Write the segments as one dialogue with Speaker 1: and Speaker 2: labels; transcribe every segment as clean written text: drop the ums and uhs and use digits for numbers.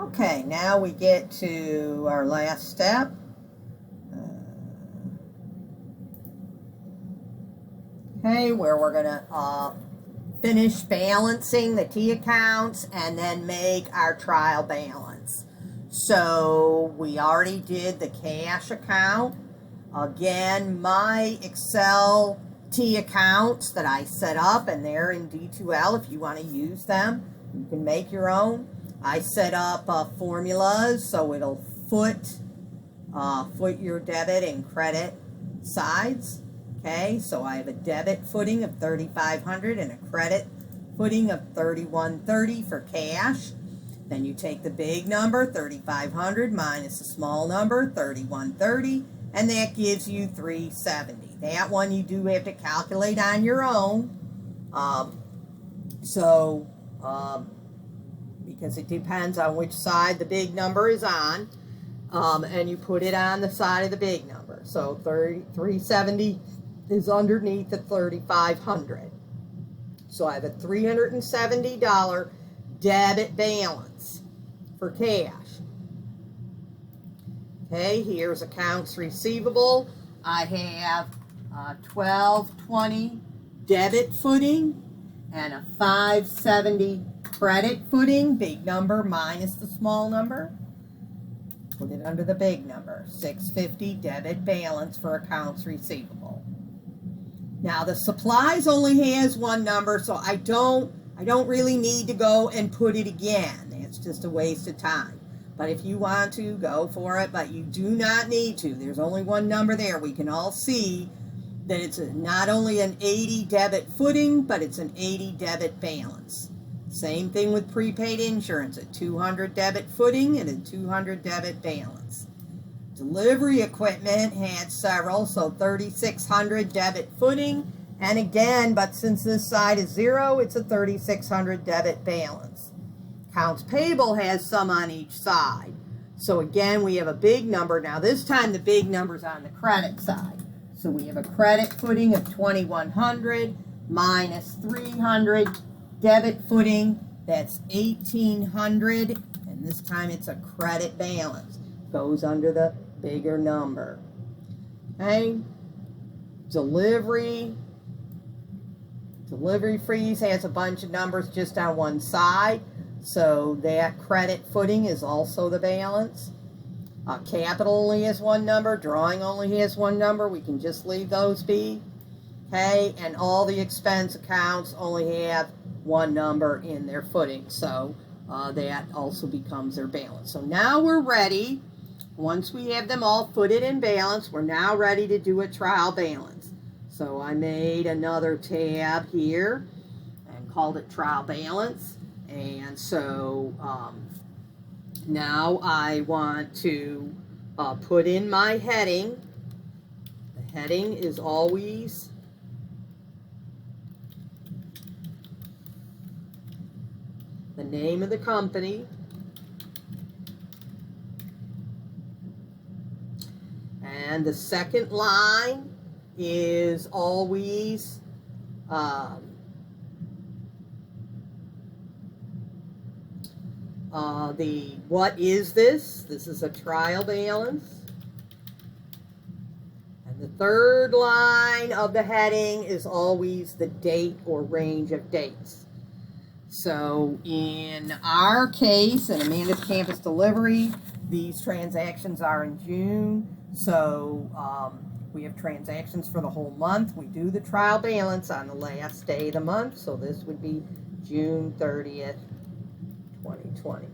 Speaker 1: Okay, now we get to our last step. Okay, where we're going to finish balancing the T accounts and then make our trial balance. So we already did the cash account. Again, my Excel T accounts that I set up, and they're in D2L if you want to use them. You can make your own. I set up formulas so it'll foot your debit and credit sides. Okay, so I have a debit footing of $3,500 and a credit footing of $3,130 for cash. Then you take the big number, $3,500, minus the small number, $3,130, and that gives you $370. That one you do have to calculate on your own. Because it depends on which side the big number is on, and you put it on the side of the big number. So $370 is underneath the $3,500. So I have a $370 debit balance for cash. Okay, here's accounts receivable. I have a $1,220 debit footing and a $570 credit footing, big number minus the small number. Put it under the big number, $650 debit balance for accounts receivable. Now the supplies only has one number, so I don't really need to go and put it again. It's just a waste of time. But if you want to, go for it, but you do not need to. There's only one number there. We can all see that it's not only an 80 debit footing, but it's an 80 debit balance. Same thing with prepaid insurance, a 200 debit footing and a 200 debit balance. Delivery equipment had several, so 3,600 debit footing, and again, but since this side is zero, it's a 3,600 debit balance. Accounts payable has some on each side. So again, we have a big number. Now this time the big number's on the credit side. So we have a credit footing of 2,100 minus 300 debit footing, that's 1,800, and this time it's a credit balance. Goes under the bigger number. Okay, delivery fees has a bunch of numbers just on one side, so that credit footing is also the balance. Capital only has one number, drawing only has one number, we can just leave those be. Okay, and all the expense accounts only have one number in their footing, so that also becomes their balance. So now we're ready. Once we have them all footed and balanced, we're now ready to do a trial balance. So I made another tab here and called it trial balance. And so now I want to put in my heading. The heading is always the name of the company. And the second line is always what is this? This is a trial balance. And the third line of the heading is always the date or range of dates. So in our case, in Amanda's Campus Delivery, these transactions are in June. So we have transactions for the whole month. We do the trial balance on the last day of the month. So this would be June 30th, 2020.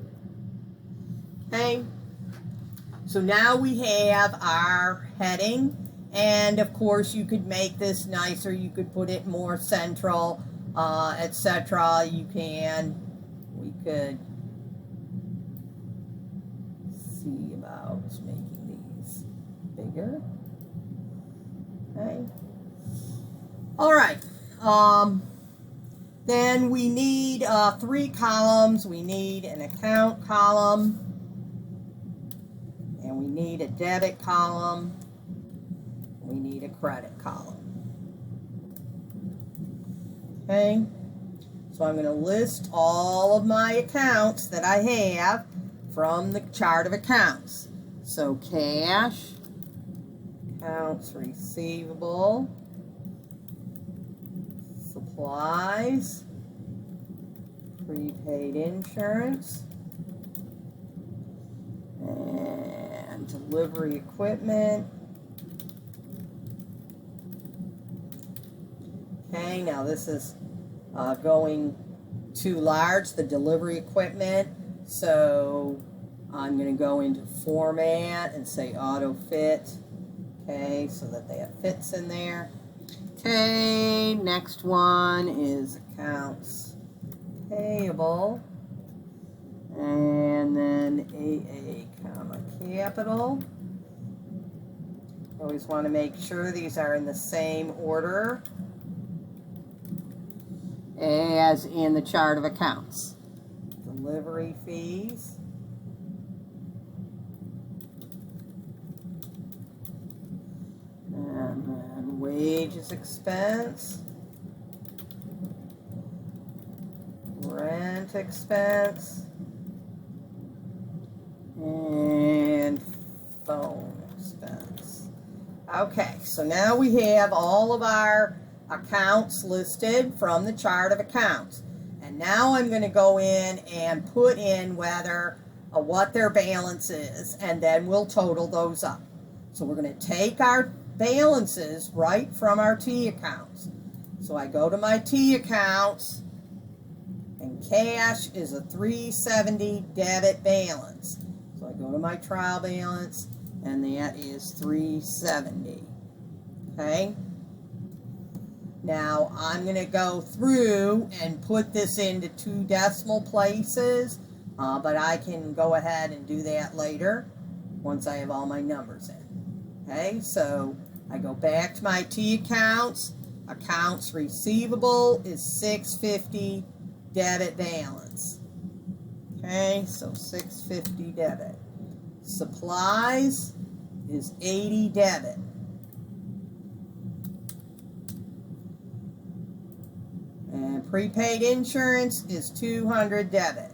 Speaker 1: Okay. So now we have our heading. And of course, you could make this nicer. You could put it more central, etc. We could see about making these bigger. Okay. All right. Then we need 3 columns. We need an account column, and we need a debit column. We need a credit column. Okay. So I'm going to list all of my accounts that I have from the chart of accounts. So cash, accounts receivable, supplies, prepaid insurance, and delivery equipment. Okay, now this is going too large, the delivery equipment, so I'm going to go into format and say auto fit, okay, so that they have fits in there. Okay, next one is accounts payable, and then AA, comma, capital. Always want to make sure these are in the same order as in the chart of accounts. Delivery fees, and then wages expense, rent expense, and phone expense. Okay, so now we have all of our accounts listed from the chart of accounts. And now I'm going to go in and put in whether what their balance is, and then we'll total those up. So we're going to take our balances right from our T accounts. So I go to my T accounts, and cash is a 370 debit balance. So I go to my trial balance, and that is 370. Okay? Now I'm going to go through and put this into 2 decimal places, but I can go ahead and do that later once I have all my numbers in. Okay, so I go back to my T accounts. Accounts receivable is 650 debit balance. Okay, so 650 debit. Supplies is 80 debit. And prepaid insurance is 200 debit.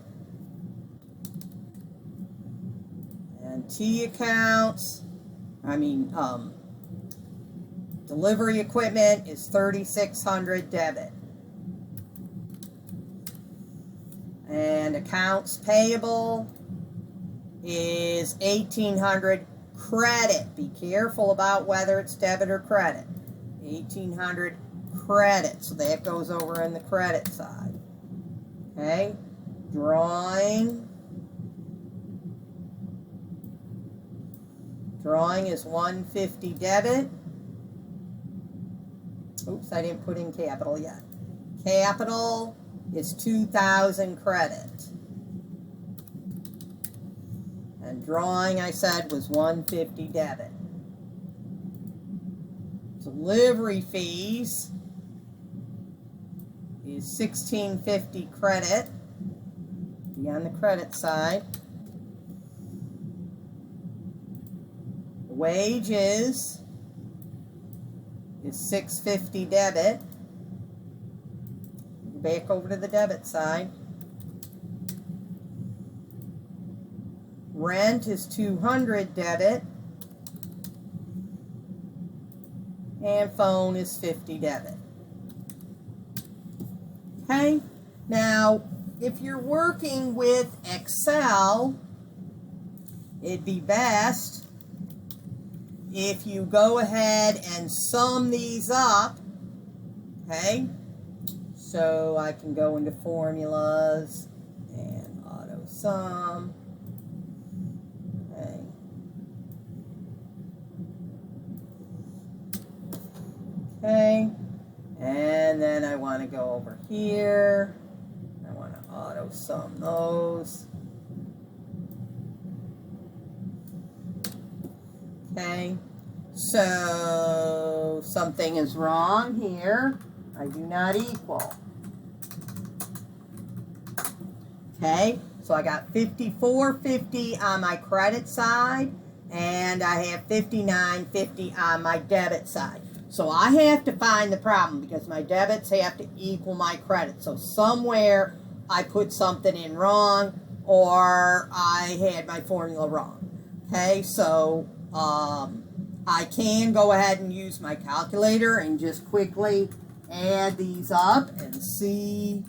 Speaker 1: And T accounts, delivery equipment is 3,600 debit. And accounts payable is 1,800 credit. Be careful about whether it's debit or credit. 1,800 credit, so that goes over in the credit side. Okay, drawing is 150 debit. Oops, I didn't put in capital yet. Capital is 2,000 credit, and drawing, I said, was 150 debit. Delivery fees is 1,650 credit, be on the credit side. Wages is 650 debit, back over to the debit side. Rent is 200 debit, and phone is 50 debit. Okay, now if you're working with Excel, it'd be best if you go ahead and sum these up. Okay, so I can go into formulas and auto sum. Okay. Okay. And then I want to go over here. I want to auto sum those. Okay, so something is wrong here. I do not equal. Okay, so I got 5450 on my credit side, and I have 5950 on my debit side. So I have to find the problem because my debits have to equal my credit. So somewhere I put something in wrong, or I had my formula wrong. Okay, so I can go ahead and use my calculator and just quickly add these up and see.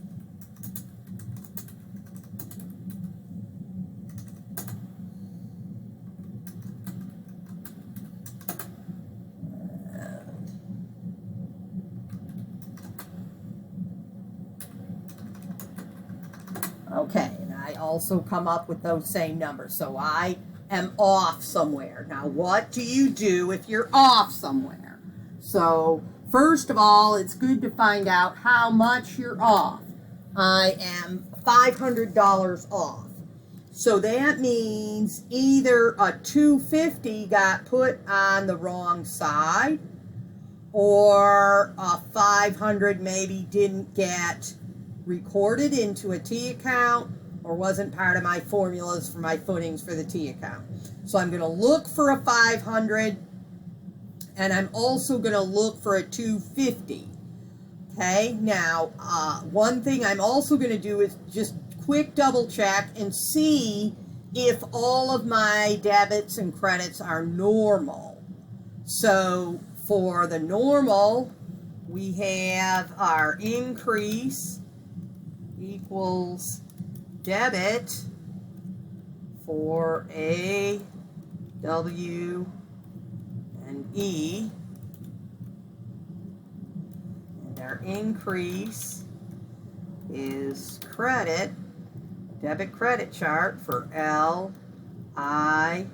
Speaker 1: Okay, and I also come up with those same numbers. So I am off somewhere. Now, what do you do if you're off somewhere? So, first of all, it's good to find out how much you're off. I am $500 off. So that means either a $250 got put on the wrong side, or a $500 maybe didn't get recorded into a T account, or wasn't part of my formulas for my footings for the T account. So I'm going to look for a 500, and I'm also going to look for a 250. Okay, now one thing I'm also going to do is just quick double check and see if all of my debits and credits are normal. So for the normal, we have our increase equals debit for A, W, and E, and our increase is credit, debit credit chart for L, I,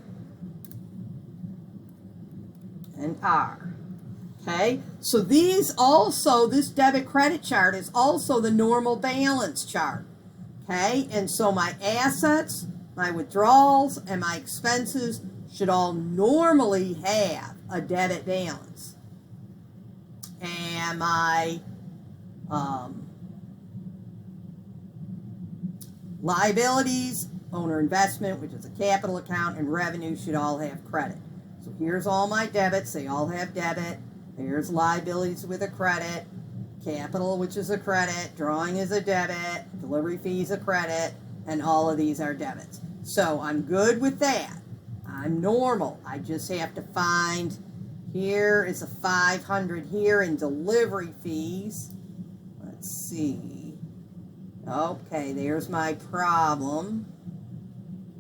Speaker 1: and R. Okay, so these also, this debit credit chart is also the normal balance chart. Okay, and so my assets, my withdrawals, and my expenses should all normally have a debit balance. And my liabilities, owner investment, which is a capital account, and revenue should all have credit. So here's all my debits, they all have debit. There's liabilities with a credit, capital, which is a credit, drawing is a debit, delivery fee is a credit, and all of these are debits. So I'm good with that. I'm normal. I just have to find, here is a 500 here in delivery fees. Let's see. Okay, there's my problem.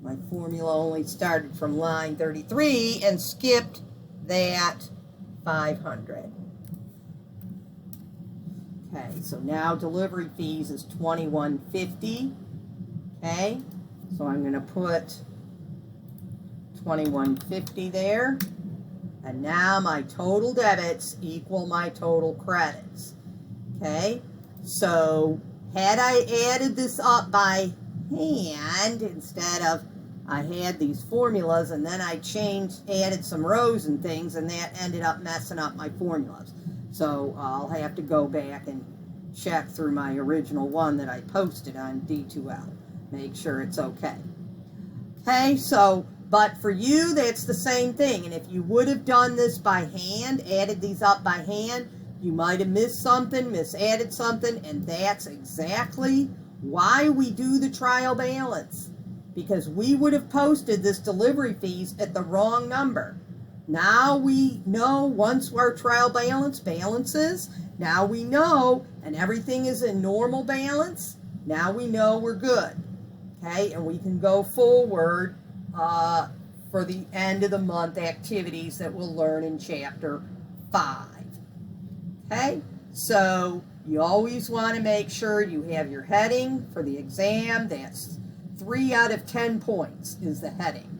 Speaker 1: My formula only started from line 33 and skipped that 500. Okay, so now delivery fees is $21.50. Okay, so I'm going to put $21.50 there. And now my total debits equal my total credits. Okay, so had I added this up by hand instead of I had these formulas and then I added some rows and things, and that ended up messing up my formulas. So I'll have to go back and check through my original one that I posted on D2L. Make sure it's okay. Okay, so, but for you, that's the same thing. And if you would have done this by hand, added these up by hand, you might have missed something, misadded something, and that's exactly why we do the trial balance. Because we would have posted this delivery fees at the wrong number. Now we know, once our trial balance balances, now we know, and everything is in normal balance, now we know we're good. Okay, and we can go forward for the end of the month activities that we'll learn in chapter 5. Okay, so you always want to make sure you have your heading for the exam. That's 3 out of 10 points is the heading.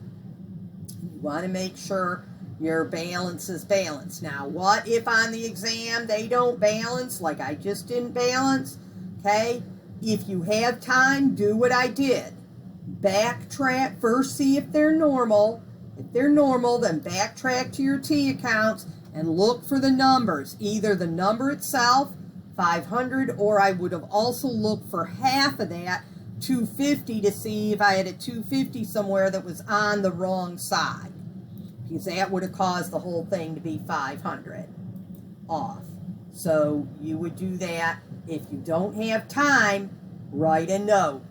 Speaker 1: You want to make sure your balance is balanced. Now, what if on the exam they don't balance, like I just didn't balance? Okay, if you have time, do what I did. Backtrack, first see if they're normal. If they're normal, then backtrack to your T accounts and look for the numbers. Either the number itself, 500, or I would have also looked for half of that, 250, to see if I had a 250 somewhere that was on the wrong side, because that would have caused the whole thing to be 500 off. So you would do that. If you don't have time, write a note.